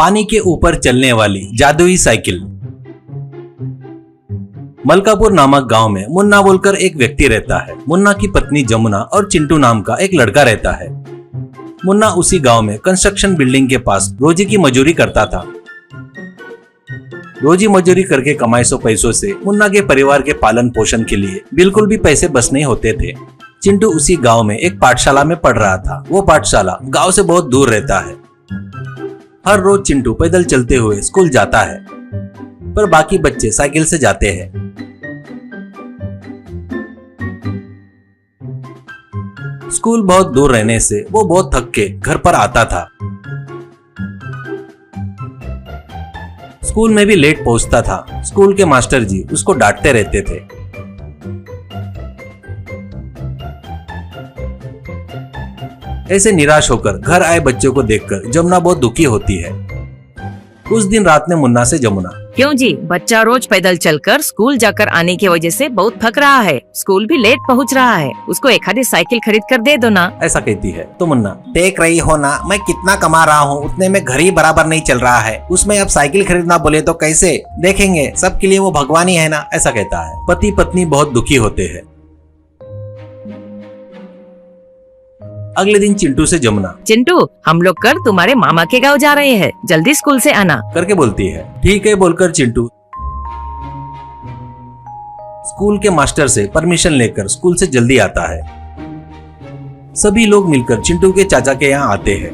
पानी के ऊपर चलने वाली जादुई साइकिल। मलकापुर नामक गांव में मुन्ना बोलकर एक व्यक्ति रहता है। मुन्ना की पत्नी जमुना और चिंटू नाम का एक लड़का रहता है। मुन्ना उसी गांव में कंस्ट्रक्शन बिल्डिंग के पास रोजी की मजदूरी करता था। रोजी मजदूरी करके कमाए सौ पैसों से मुन्ना के परिवार के पालन पोषण के लिए बिल्कुल भी पैसे बच नहीं होते थे। चिंटू उसी गांव में एक पाठशाला में पढ़ रहा था। वो पाठशाला गांव से बहुत दूर रहता है। हर रोज चिंटू पैदल चलते हुए स्कूल जाता है, पर बाकी बच्चे साइकिल से जाते हैं। स्कूल बहुत दूर रहने से वो बहुत थक के घर पर आता था। स्कूल में भी लेट पहुंचता था। स्कूल के मास्टर जी उसको डांटते रहते थे। ऐसे निराश होकर घर आए बच्चों को देखकर जमुना बहुत दुखी होती है। उस दिन रात में मुन्ना से जमुना, क्यों जी, बच्चा रोज पैदल चलकर स्कूल जाकर आने की वजह से बहुत थक रहा है, स्कूल भी लेट पहुंच रहा है, उसको एक आधी साइकिल खरीद कर दे दो ना। ऐसा कहती है तो मुन्ना, देख रही हो ना मैं कितना कमा रहा हूँ, उतने में घर ही बराबर नहीं चल रहा है, उसमें अब साइकिल खरीदना बोले तो कैसे, देखेंगे सबके लिए वो भगवान ही है ना, ऐसा कहता है। पति पत्नी बहुत दुखी होते हैं। अगले दिन चिंटू से जमुना, चिंटू हम लोग कर तुम्हारे मामा के गांव जा रहे हैं, जल्दी स्कूल से आना करके बोलती है। ठीक है बोलकर चिंटू स्कूल के मास्टर से परमिशन लेकर स्कूल से जल्दी आता है। सभी लोग मिलकर चिंटू के चाचा के यहाँ आते हैं।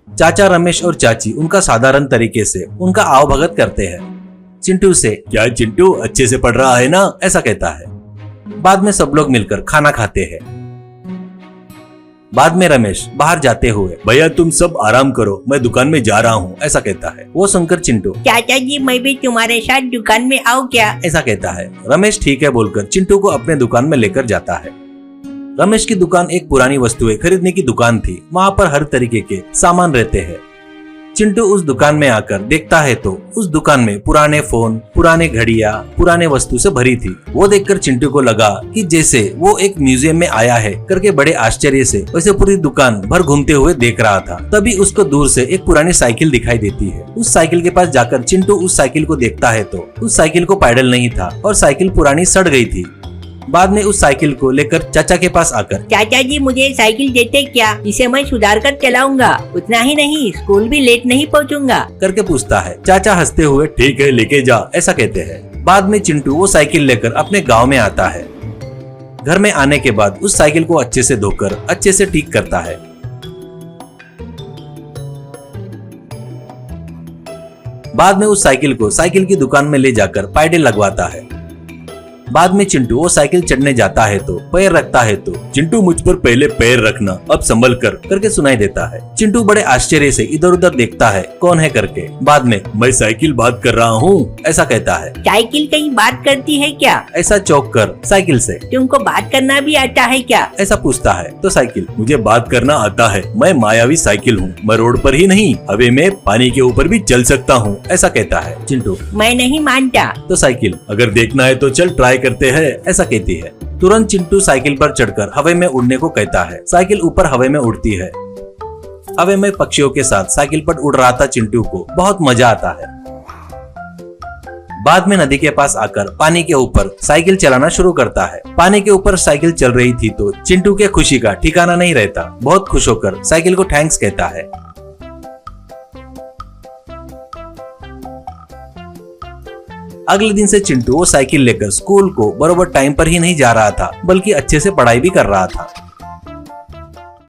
चाचा रमेश और चाची उनका साधारण तरीके से उनका आवभगत करते हैं। चिंटू से, क्या चिंटू अच्छे से पढ़ रहा है ना, ऐसा कहता है। बाद में सब लोग मिलकर खाना खाते हैं। बाद में रमेश बाहर जाते हुए, भैया तुम सब आराम करो, मैं दुकान में जा रहा हूँ, ऐसा कहता है। वो सुनकर चिंटू, चाचा जी मैं भी तुम्हारे साथ दुकान में आऊँ क्या, ऐसा कहता है। रमेश ठीक है बोलकर चिंटू को अपने दुकान में लेकर जाता है। रमेश की दुकान एक पुरानी वस्तुएं खरीदने की दुकान थी। वहाँ पर हर तरीके के सामान रहते हैं। चिंटू उस दुकान में आकर देखता है तो उस दुकान में पुराने फोन, पुराने घड़ियां, पुराने वस्तु से भरी थी। वो देखकर चिंटू को लगा कि जैसे वो एक म्यूजियम में आया है करके बड़े आश्चर्य से वैसे पूरी दुकान भर घूमते हुए देख रहा था। तभी उसको दूर से एक पुरानी साइकिल दिखाई देती है। उस साइकिल के पास जाकर चिंटू उस साइकिल को देखता है तो उस साइकिल को पैडल नहीं था और साइकिल पुरानी सड़ गई थी। बाद में उस साइकिल को लेकर चाचा के पास आकर, चाचा जी मुझे साइकिल देते क्या, इसे मैं सुधार कर चलाऊंगा, उतना ही नहीं स्कूल भी लेट नहीं पहुंचूंगा करके पूछता है। चाचा हंसते हुए, ठीक है लेके जा, ऐसा कहते हैं। बाद में चिंटू वो साइकिल लेकर अपने गांव में आता है। घर में आने के बाद उस साइकिल को अच्छे से धोकर अच्छे से ठीक करता है। बाद में उस साइकिल को साइकिल की दुकान में ले जाकर पैडल लगवाता है। बाद में चिंटू वो साइकिल चढ़ने जाता है तो पैर रखता है तो, चिंटू मुझ पर पहले पैर रखना, अब संभल कर करके सुनाई देता है। चिंटू बड़े आश्चर्य से इधर उधर देखता है कौन है करके। बाद में, मैं साइकिल बात कर रहा हूँ, ऐसा कहता है। साइकिल कहीं बात करती है क्या, ऐसा चौंक कर साइकिल से, तुमको बात करना भी आता है क्या, ऐसा पूछता है तो साइकिल, मुझे बात करना आता है, मैं मायावी साइकिल हूँ, मैं रोड पर ही नहीं हवा में पानी के ऊपर भी चल सकता हूँ, ऐसा कहता है। चिंटू, मैं नहीं मानता। तो साइकिल, अगर देखना है तो चल ट्राई करते हैं, ऐसा कहती है। तुरंत चिंटू साइकिल पर चढ़कर हवा में उड़ने को कहता है। साइकिल ऊपर हवा में उड़ती है। हवा में पक्षियों के साथ साइकिल पर उड़ रहा था चिंटू को बहुत मजा आता है। बाद में नदी के पास आकर पानी के ऊपर साइकिल चलाना शुरू करता है। पानी के ऊपर साइकिल चल रही थी तो चिंटू के खुशी का ठिकाना नहीं रहता। बहुत खुश होकर साइकिल को थैंक्स कहता है। अगले दिन से चिंटू वो साइकिल लेकर स्कूल को बरोबर टाइम पर ही नहीं जा रहा था, बल्कि अच्छे से पढ़ाई भी कर रहा था।